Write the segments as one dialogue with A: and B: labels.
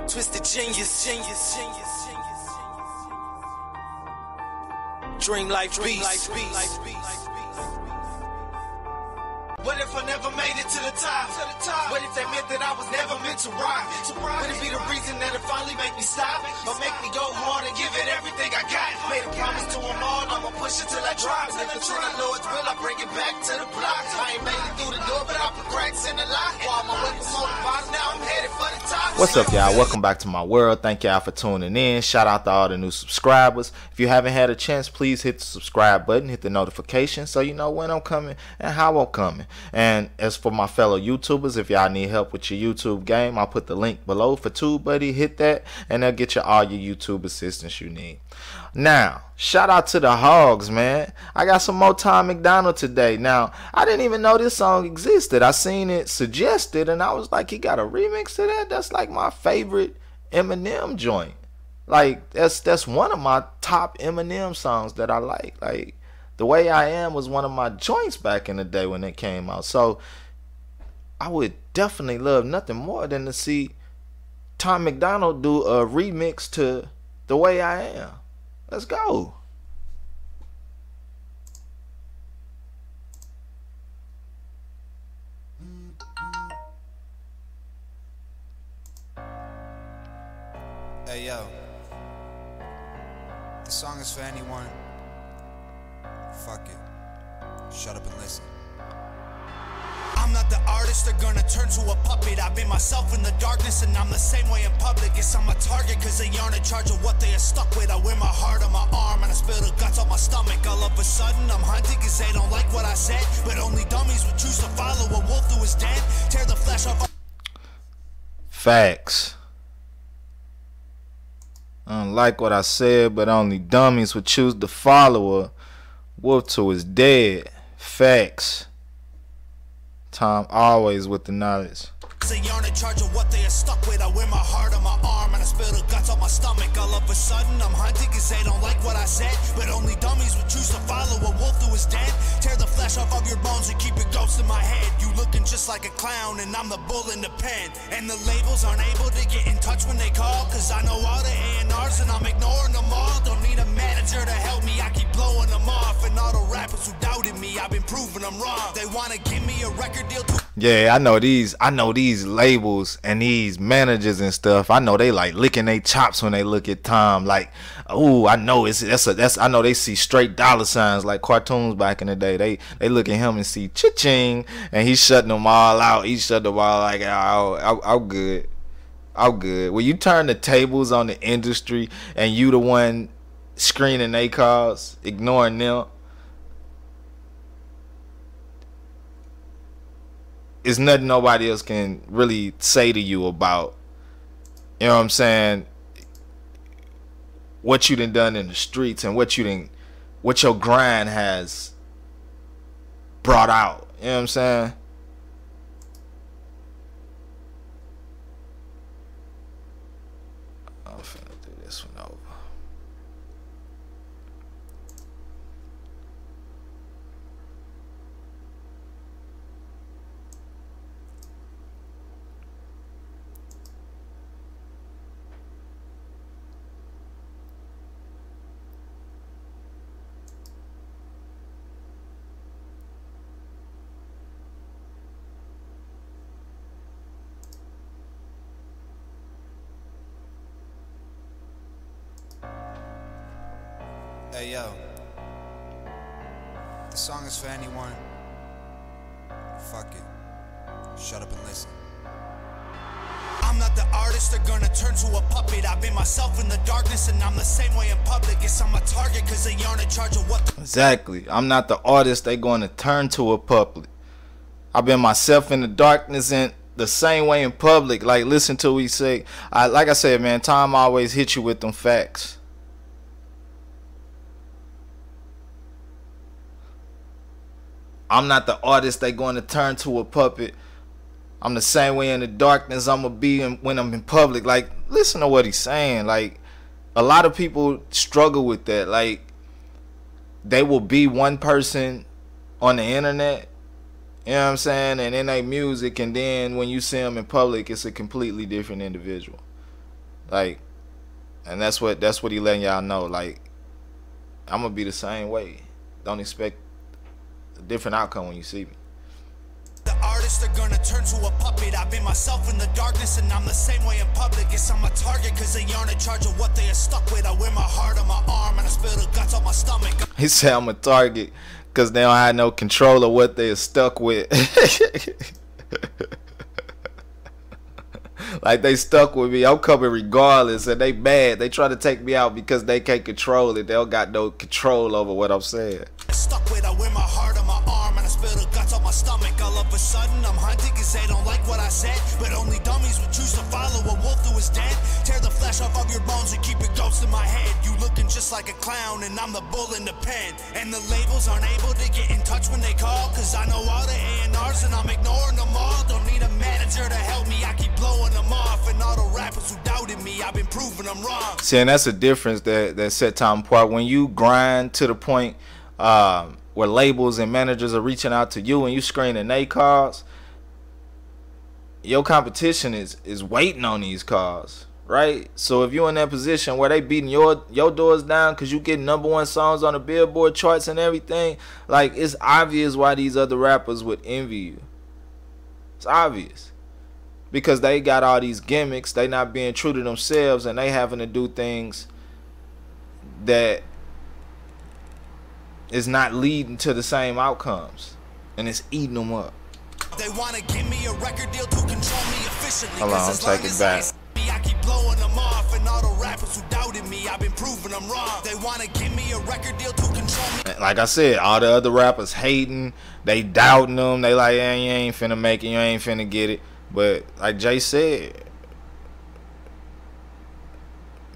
A: Twisted genius. Dream life beast. What if I never made it to the top? What if that meant that I was never meant to rock? Would it be the reason that it finally make me stop? Or make me go hard and give it everything I got? Made a promise to them all, I'ma push it till I drop. If it's in the Lord's will, I bring it back to the block. I ain't made it through the door, but I put cracks in the lock. While my way from on the bottom, now I'm headed for the top.
B: What's up, y'all? Welcome back to my world. Thank y'all for tuning in. Shout out to all the new subscribers. If you haven't had a chance, please hit the subscribe button, hit the notification so you know when I'm coming and how I'm coming. And as for my fellow YouTubers, if y'all need help with your YouTube game, I'll put the link below for TubeBuddy. Hit that and they'll get you all your YouTube assistance you need. Now, shout out to the Hogs, man. I got some more Time Macdonald today. Now, I didn't even know this song existed. I seen it suggested and I was like, he got a remix to that? That's like my favorite Eminem joint. Like, that's one of my top Eminem songs that I like. Like, The Way I Am was one of my joints back in the day when it came out. So I would definitely love nothing more than to see Tom Macdonald do a remix to The Way I Am. Let's go.
C: Hey yo, this song is for anyone. Fuck it. Shut up and listen. I'm not the artist, they're gonna turn to a puppet. I've been myself in the darkness and I'm the same way in public. Guess I'm a target cause they aren't in charge of what they are stuck with. I wear my heart on my arm and I spill the guts on my stomach. All of a sudden I'm hunted cause they don't like what I said. But only dummies would choose to follow a wolf who is dead. Tear the flesh off.
B: Facts. I don't like what I said, but only dummies would choose to follow a wolf to his dead. Facts. Tom always with the knowledge.
C: They aren't in charge of what they are stuck with. I wear my heart on my arm and I spill the guts on my stomach. All of a sudden I'm hunted cause they don't like what I said. But only dummies would choose to follow a wolf who is dead. Tear the flesh off of your bones and keep your ghost in my head. You looking just like a clown and I'm the bull in the pen. And the labels aren't able to get in touch when they call. Cause I know all the A&Rs and I'm ignoring them all. Don't need a manager to help me, I keep blowing them off. And all the rappers who doubted me, I've been proving them wrong. They wanna give me a record deal too.
B: Yeah, I know these labels and these managers and stuff. I know they like licking their chops when they look at Tom. Like, oh, I know I know they see straight dollar signs like cartoons back in the day. They look at him and see cha-ching, and he's shutting them all out. He shut them all like, I'm good. I'm good. When you turn the tables on the industry and you the one screening they calls, ignoring them, it's nothing nobody else can really say to you about, you know what I'm saying, what you done in the streets and what your grind has brought out. You know what I'm saying? I'm finna do this one over.
C: Hey yo, this song is for anyone. Fuck it. Shut up and listen. I'm not the artist, they're gonna turn to a puppet. I've been myself in the darkness and I'm the same way in public. Guess I'm a target cause they aren't in charge of what.
B: Exactly. I'm not the artist they gonna turn to a puppet. I've been myself in the darkness and the same way in public. Like, listen to what he say. Like I said, man, Tom always hit you with them facts. I'm not the artist they going to turn to a puppet. I'm the same way in the darkness I'ma be when I'm in public. Like, listen to what he's saying. Like, a lot of people struggle with that. Like, they will be one person on the internet, you know what I'm saying, and in their music, and then when you see them in public, it's a completely different individual. Like, and that's what he letting y'all know. Like, I'm gonna be the same way. Don't expect a different outcome when you see me.
C: The artists are gonna turn to a puppet. I've been myself in the darkness and I'm the same way in public. Guess I'm a target cause they aren't in charge of what they are stuck with. I wear my heart on my arm and I spill the guts on my stomach.
B: He said I'm a target cause they don't have no control of what they are stuck with. Like, they stuck with me. I'm coming regardless, and they mad. They try to take me out because they can't control it. They don't got no control over what I'm saying.
C: Stuck with, I wear my heart on my arm and I spill the guts on my stomach. All of a sudden I'm hunting cause they don't like what I said. But only dummies would choose to follow a wolf who is dead. Tear the flesh off of your bones and keep your ghost in my head. You looking just like a clown and I'm the bull in the pen. And the labels aren't able to get in touch when they call, cause I know all the A&Rs and I'm ignoring them all. Don't need a manager to help me, I keep blowing them off. And all the rappers who doubted me, I've been proving them wrong.
B: See, and that's a difference that set time apart. When you grind to the point where labels and managers are reaching out to you and you screening their calls, your competition is waiting on these calls, right? So if you're in that position where they beating your doors down because you get #1 songs on the Billboard charts and everything, like, it's obvious why these other rappers would envy you. It's obvious. Because they got all these gimmicks, they not being true to themselves, and they having to do things that is not leading to the same outcomes, and it's eating them up.
C: They want to give me a record deal to control me efficiently.
B: Hold on, take it back.
C: I keep blowing them off, and all the rappers who doubted me, I've been proving them wrong. They want to give me a record deal to control me.
B: Like I said, all the other rappers hating, they doubting them, they like, yeah, you ain't finna make it, you ain't finna get it. But like Jay said,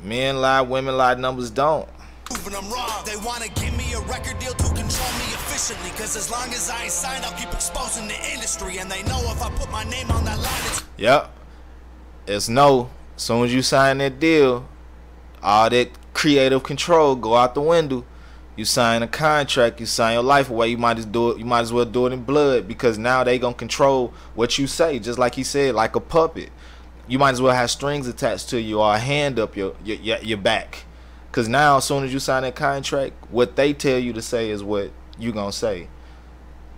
B: men lie, women lie, numbers don't.
C: I'm wrong. They want to give me a record deal to control me efficiently, cause as long as I ain't signed, I'll keep exposing the industry. And they know if I put my name on that line, it's...
B: Yep. It's no. As soon as you sign that deal, all that creative control go out the window. You sign a contract, you sign your life away. You might as well do it in blood, because now they gonna control what you say, just like he said, like a puppet. You might as well have strings attached to you or a hand up your back, because now as soon as you sign that contract, what they tell you to say is what you gonna say.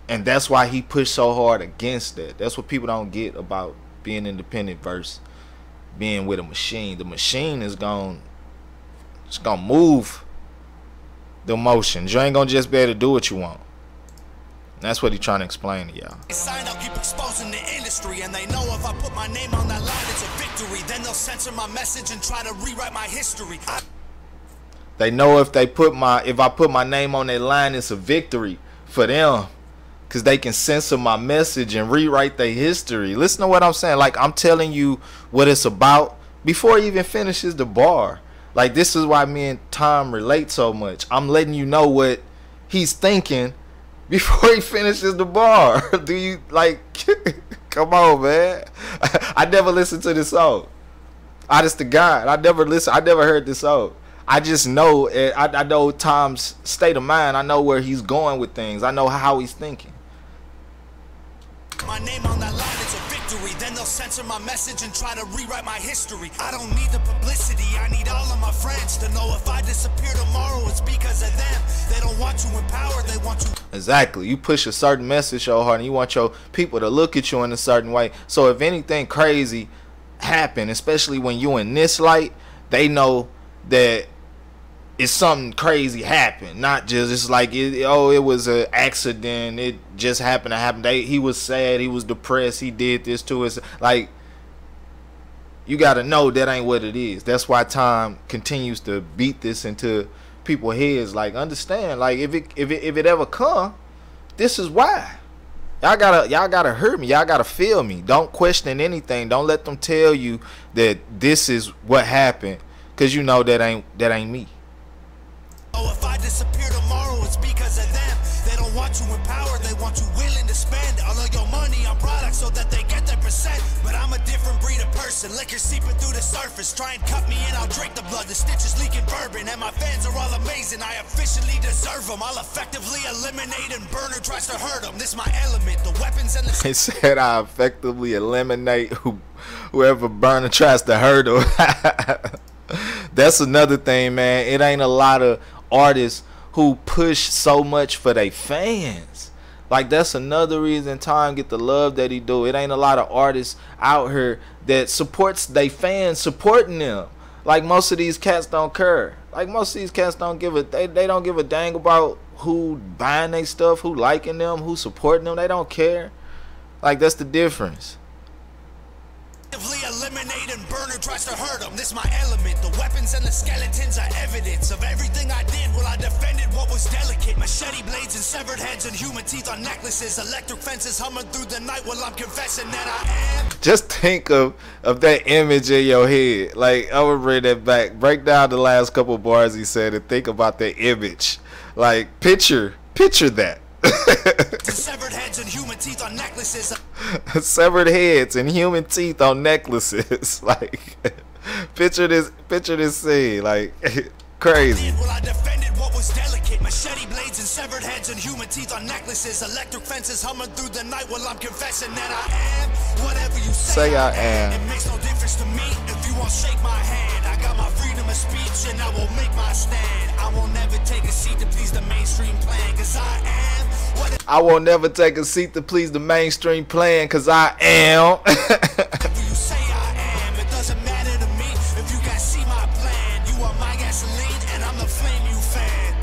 B: And that's why he pushed so hard against that. That's what people don't get about being independent versus being with a machine. The machine is gonna move the emotions. You ain't gonna just be able to do what you want. That's what he's trying to explain to y'all.
C: I'll keep exposing the industry, and they know if I put my name on that line, it's a victory. Then they'll censor my message and try to rewrite my history.
B: They know if I put my name on that line, it's a victory for them, because they can censor my message and rewrite their history. Listen to what I'm saying. Like, I'm telling you what it's about before he even finishes the bar. Like, this is why me and Tom relate so much. I'm letting you know what he's thinking before he finishes the bar. Do you, like, come on, man. I never listened to this song. Honest to God, I never heard this song. I just know, I know Tom's state of mind. I know where he's going with things. I know how he's thinking.
C: My name on that line, it's a victory. Then they'll censor my message and try to rewrite my history. I don't need the publicity, I need all of my friends to know if I disappear tomorrow, it's because of them. They don't want you in power, they want you.
B: Exactly. You push a certain message so hard and you want your people to look at you in a certain way. So if anything crazy happen, especially when you in this light, they know that it's something crazy happened, not just it's like it was an accident, it just happened to happen. He was sad, he was depressed, he did this to us. Like, you gotta know that ain't what it is. That's why Tom continues to beat this into people's heads. Like, understand, like, if it ever come, this is why. Y'all gotta hear me, y'all gotta feel me. Don't question anything. Don't let them tell you that this is what happened, because you know that ain't me.
C: Oh, if I disappear tomorrow, it's because of them. They don't want you in power, they want you willing to spend all of your money on products so that they get their percent. But I'm a different breed of person, liquor seeping through the surface. Try and cut me and I'll drink the blood, the stitches leaking bourbon. And my fans are all amazing, I officially deserve them. I'll effectively eliminate and burn who tries to hurt them. This my element, the weapons and the...
B: They said I effectively eliminate who Whoever burner tries to hurt him. That's another thing, man. It ain't a lot of artists who push so much for their fans. Like, that's another reason Time get the love that he do. It ain't a lot of artists out here that supports their fans supporting them. Like, most of these cats don't care. Like, most of these cats don't give a they don't give a dang about who buying their stuff, who liking them, who supporting them. They don't care. Like, that's the difference.
C: Eliminate and burner tries to hurt him. This my element. The weapons and the skeletons are evidence of everything I did. Well, I defended what was delicate. Machete blades and severed heads and human teeth on necklaces. Electric fences humming through the night while I'm confessing that I am.
B: Just think of that image in your head. Like, I would bring that back. Break down the last couple bars he said and think about that image. Like, picture that.
C: Severed heads and human teeth on necklaces.
B: Severed heads and human teeth on necklaces. Like, picture this scene. Like, crazy.
C: Well, I defended what was delicate. Machete blades and severed heads and human teeth on necklaces. Electric fences humming through the night while I'm confessing that I am whatever you say
B: I am.
C: It makes no difference to me if you won't shake my hand. I got my freedom of speech and I will make my stand. I will never take a seat to please the mainstream plan, cause I am what
B: I won't never take a seat to please the mainstream plan, cause I am.
C: whatever you say I am. It doesn't matter to me if you can't see my plan. You are my gasoline and I'm the flame you fan.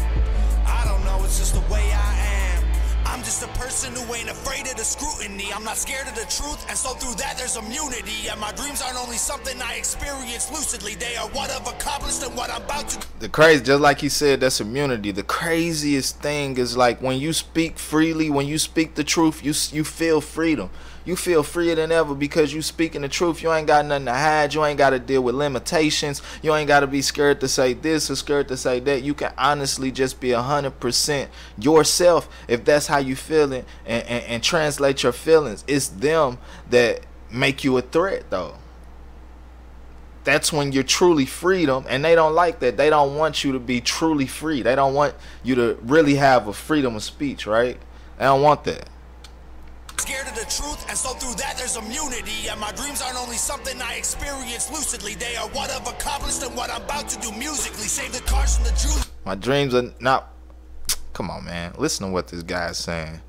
C: I don't know, it's just the way I am. I'm just a person who ain't afraid of the scrutiny. I'm not scared of the truth, and so through that there's immunity. And my dreams aren't only something I experience lucidly. They are what I've accomplished and what I'm about to.
B: The crazy, just like he said, that's immunity. The craziest thing is, like, when you speak freely, when you speak the truth, you feel freedom. You feel freer than ever because you speaking the truth. You ain't got nothing to hide. You ain't got to deal with limitations. You ain't got to be scared to say this or scared to say that. You can honestly just be 100% yourself if that's how you feeling, and translate your feelings. It's them that make you a threat, though. That's when you're truly freedom, and they don't like that. They don't want you to be truly free. They don't want you to really have a freedom of speech, right? They don't want that.
C: Scared of the truth, and so through that there's immunity. And my dreams aren't only something I experience lucidly. They are what I've accomplished and what I'm about to do musically. Save the cars from the jewelry.
B: My dreams are not. Come on, man. Listen to what this guy's saying.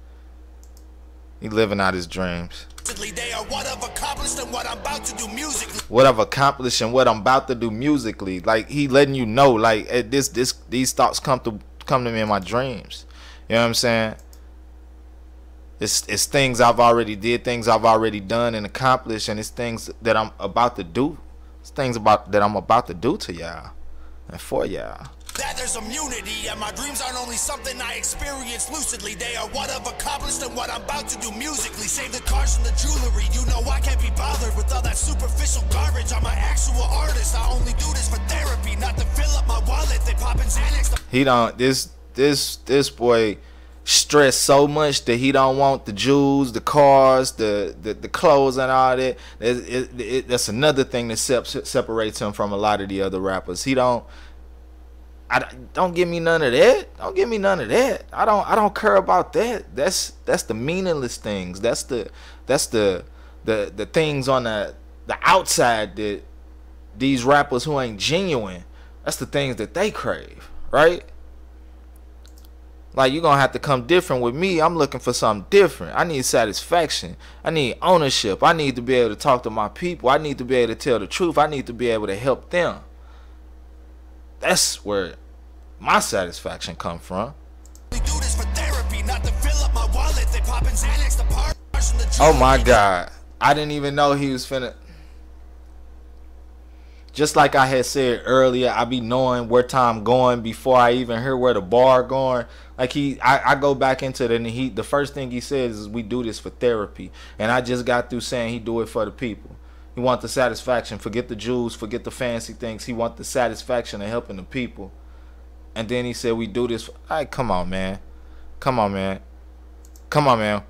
B: He living out his dreams.
C: They are what I've accomplished and what I'm about to do musically.
B: What I've accomplished and what I'm about to do musically. Like, he letting you know, like, these thoughts come to me in my dreams. You know what I'm saying? It's things I've already did, things I've already done and accomplished, and it's things that I'm about to do. It's things that I'm about to do to y'all and for y'all.
C: That there's immunity, and my dreams aren't only something I experience lucidly. They are what I've accomplished and what I'm about to do musically. Save the cars from the jewelry. You know I can't be bothered with all that superficial garbage. I'm an actual artist. I only do this for therapy, not to fill up my wallet. They poppin' Xanax.
B: He don't. This boy stress so much that he don't want the jewels, the cars, the clothes and all that. That's another thing that separates him from a lot of the other rappers. He don't give me none of that. Don't give me none of that. I don't care about that. That's the meaningless things. That's the things on the outside that these rappers who ain't genuine, that's the things that they crave, right? Like, you're going to have to come different with me. I'm looking for something different. I need satisfaction. I need ownership. I need to be able to talk to my people. I need to be able to tell the truth. I need to be able to help them. That's where my satisfaction come from. Oh my God. I didn't even know he was finna. Just like I had said earlier, I be knowing where time going before I even hear where the bar going. Like, I go back into it, and the first thing he says is, we do this for therapy. And I just got through saying he do it for the people. He want the satisfaction. Forget the jewels, forget the fancy things. He want the satisfaction of helping the people. And then he said, we do this for, all right, come on, man. Come on, man. Come on, man.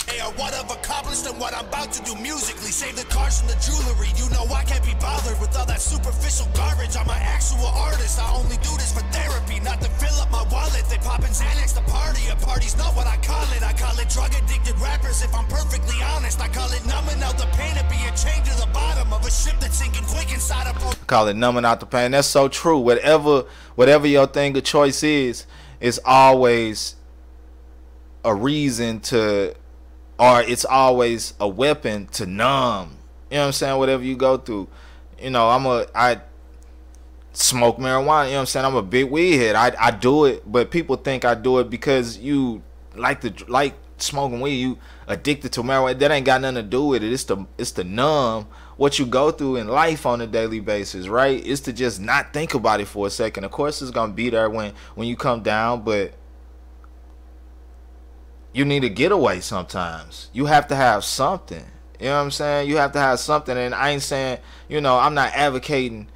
C: They are what I've accomplished and what I'm about to do musically. Save the cars from the jewelry. You know I can't be bothered with all that superficial garbage. I'm an actual artist. I only do this for therapy, not to fill up my wallet. They poppin' Xanax to party. A party's not what I call it. I call it drug addicted rappers. If I'm perfectly honest, I call it numbing out the pain of being chained to the bottom of a ship that's sinking quick inside a boat.
B: Call it numbing out the pain. That's so true. Whatever your thing of choice is, it's always a reason to, or it's always a weapon to numb. You know what I'm saying? Whatever you go through. You know, I smoke marijuana. You know what I'm saying? I'm a big weed head. I do it, but people think I do it because you like smoking weed. You addicted to marijuana. That ain't got nothing to do with it. It's to numb what you go through in life on a daily basis, right? It's to just not think about it for a second. Of course, it's gonna be there when you come down, but you need a getaway sometimes. You have to have something. You know what I'm saying? You have to have something. And I ain't saying, you know, I'm not advocating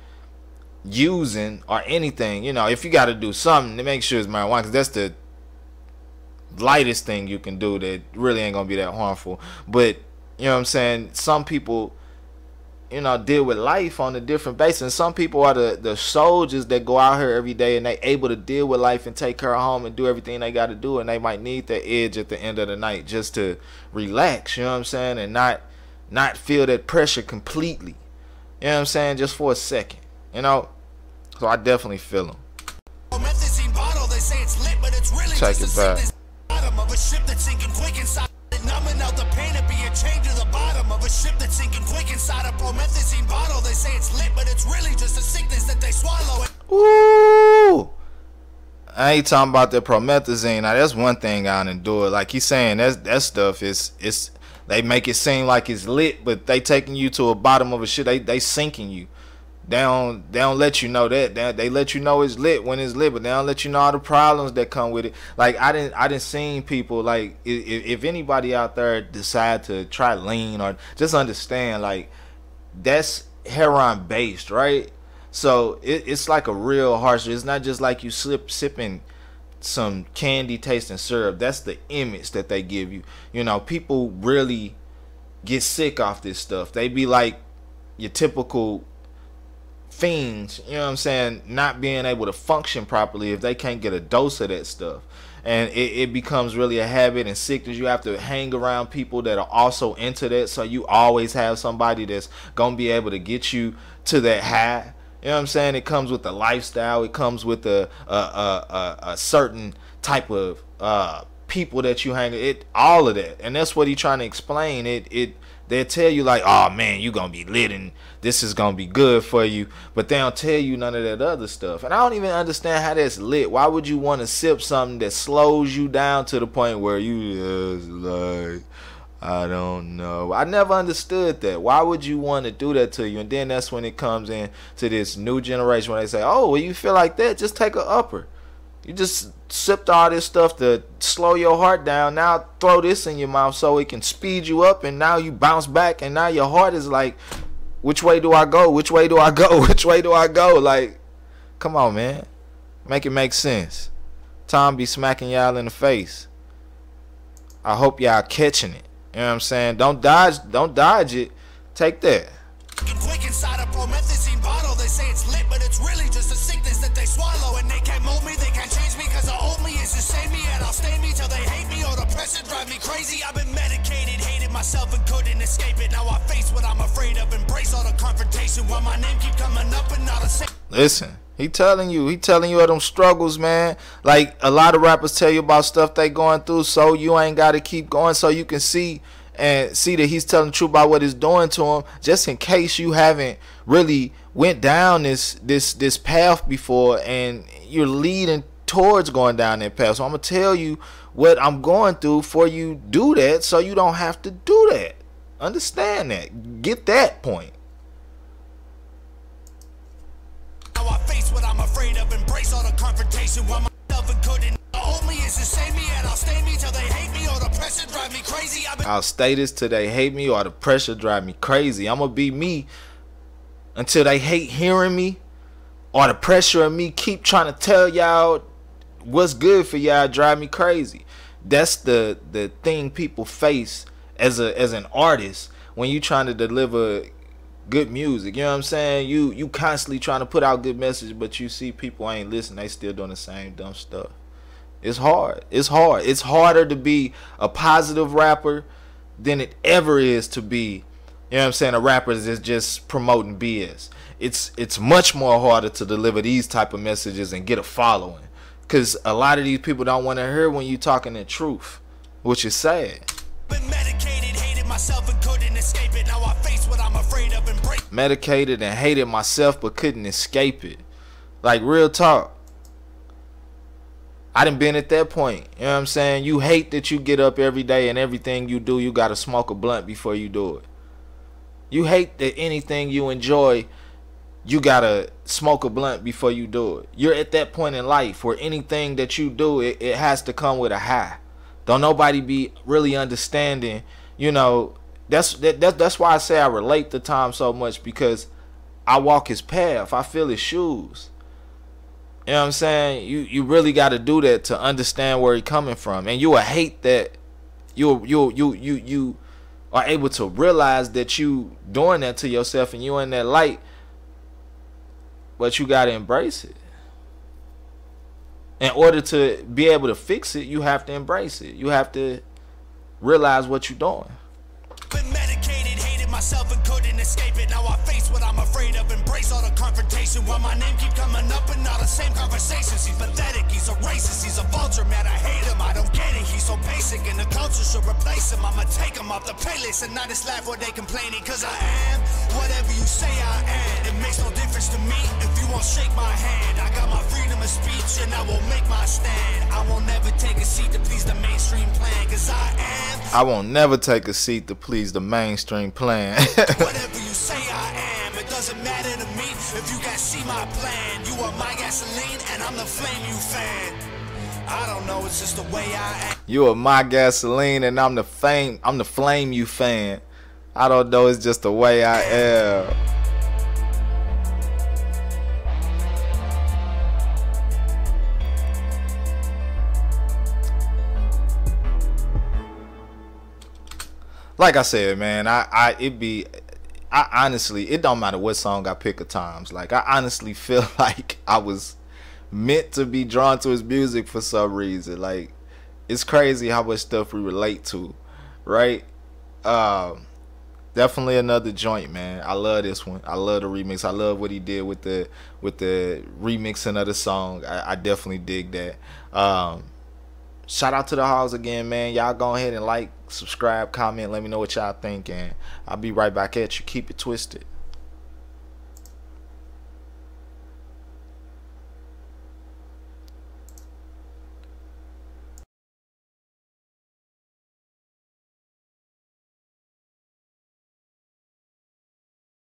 B: using or anything. You know, if you got to do something to make sure it's marijuana, because that's the lightest thing you can do that really ain't going to be that harmful. But, you know what I'm saying? Some people, you know, deal with life on a different basis. And some people are the soldiers that go out here every day and they able to deal with life and take care of home and do everything they got to do. And they might need that edge at the end of the night just to relax, you know what I'm saying? And not feel that pressure completely. You know what I'm saying? Just for a second, you know? So I definitely feel them. Check it back.
C: Of a ship that's sinking quick inside, numbing out the pain of being chained to the bottom of a ship that's sinking quick inside a promethazine bottle. They say it's lit, but it's really just a sickness that they swallow.
B: Ooh, I ain't talking about the promethazine. Now that's one thing I endure. Like he's saying, that stuff is they make it seem like it's lit, but they taking you to a bottom of a ship. They sinking you. They don't let you know that. They let you know it's lit when it's lit, but they don't let you know all the problems that come with it. Like I didn't seen people, like if anybody out there decide to try lean, or just understand, like that's heroin based, right? So it's like a real harsh. It's not just like you sipping some candy tasting syrup. That's the image that they give you. You know, people really get sick off this stuff. They be like your typical fiends, you know what I'm saying, not being able to function properly if they can't get a dose of that stuff. And it becomes really a habit and sickness. You have to hang around people that are also into that, so you always have somebody that's gonna be able to get you to that high. You know what I'm saying? It comes with the lifestyle. It comes with a certain type of people that you hang with. All of that, and that's what he's trying to explain. They'll tell you like, oh man, you gonna be lit and this is gonna be good for you, but they don't tell you none of that other stuff. And I don't even understand how that's lit. Why would you want to sip something that slows you down to the point where you just like, I don't know. I never understood that. Why would you want to do that to you? And then that's when it comes in to this new generation when they say, oh, well, you feel like that, just take an upper. You just sipped all this stuff to slow your heart down. Now throw this in your mouth so it can speed you up, and now you bounce back, and now your heart is like, which way do I go? Which way do I go? Which way do I go? Like, come on, man. Make it make sense. Tom be smacking y'all in the face. I hope y'all catching it. You know what I'm saying? Don't dodge it. Take that.
C: Quick inside a promethazine bottle. They say it's lit, but it's really just a sickness that they swallow. And they can't mold me, they can't change me, cause the old me is the same me, and I'll stay me till they hate me, or the pressure drive me crazy. I've been medicated, hated myself and couldn't escape it. Now I face what I'm afraid of, embrace all the confrontation while my name keep coming up and not a same.
B: Listen, he telling you of them struggles, man. Like a lot of rappers tell you about stuff they going through, so you ain't got to keep going, so you can see that he's telling the truth about what it's doing to him, just in case you haven't really went down this path before and you're leading towards going down that path. So I'm gonna tell you what I'm going through for you do that, so you don't have to do that. Understand that. Get that point.
C: Now I face what I'm afraid of, embrace all the confrontation while myself and couldn't. Only is the same me, and I'll stay me till they hate me, or the pressure drive me crazy.
B: I'll stay this till they hate me, or the pressure drive me crazy. I'm gonna be me until they hate hearing me, or the pressure of me keep trying to tell y'all what's good for y'all drive me crazy. That's the thing people face as an artist when you trying to deliver good music. You know what I'm saying? You constantly trying to put out good message, but you see people ain't listening. They still doing the same dumb stuff. It's hard. It's hard. It's harder to be a positive rapper than it ever is to be, you know what I'm saying, a rapper that's just promoting BS. It's much more harder to deliver these type of messages and get a following, because a lot of these people don't want to hear when you talking the truth, which is sad.
C: Been medicated, hated myself and couldn't escape it. Now I face what I'm afraid of and break.
B: Medicated and hated myself but couldn't escape it. Like, real talk. I done been at that point. You know what I'm saying? You hate that you get up every day and everything you do, you gotta smoke a blunt before you do it. You hate that anything you enjoy, you gotta smoke a blunt before you do it. You're at that point in life where anything that you do, it has to come with a high. Don't nobody be really understanding, you know. That's why I say I relate to Tom so much, because I walk his path. I feel his shoes. You know what I'm saying? You really got to do that to understand where he coming from, and you will hate that you are able to realize that you doing that to yourself and you in that light, but you got to embrace it. In order to be able to fix it, you have to embrace it. You have to realize what you're doing.
C: Been medicated, hated myself and couldn't escape it. Now I face what I'm afraid of, embrace all the confrontation. While my name keep coming up and all the same conversations. He's pathetic, he's a racist, he's a vulture, man, I hate him. I don't get it, he's so basic and the culture should replace him. I'ma take him off the playlist and not just laugh while they complaining. Cause I am whatever you say I am. It makes no difference to me if you won't shake my hand. I got my freedom of speech and I will make my stand. I won't never take a seat to please the mainstream plan. Cause I
B: won't never take a seat to please the mainstream plan.
C: whatever you say I am, it doesn't matter to me if you guys see my plan. You are my gasoline and I'm the flame you fan. I don't know, it's just the way I am.
B: You are my gasoline and I'm the flame you fan. I don't know, it's just the way I am. Like I said, man, I honestly, it don't matter what song I pick at times. Like, I honestly feel like I was meant to be drawn to his music for some reason. Like, it's crazy how much stuff we relate to, right? Definitely another joint, man. I love this one. I love the remix. I love what he did with the remixing of the song. I definitely dig that. Shout out to the house again, man. Y'all go ahead and like, subscribe, comment, let me know what y'all think, and I'll be right back at you. Keep it twisted.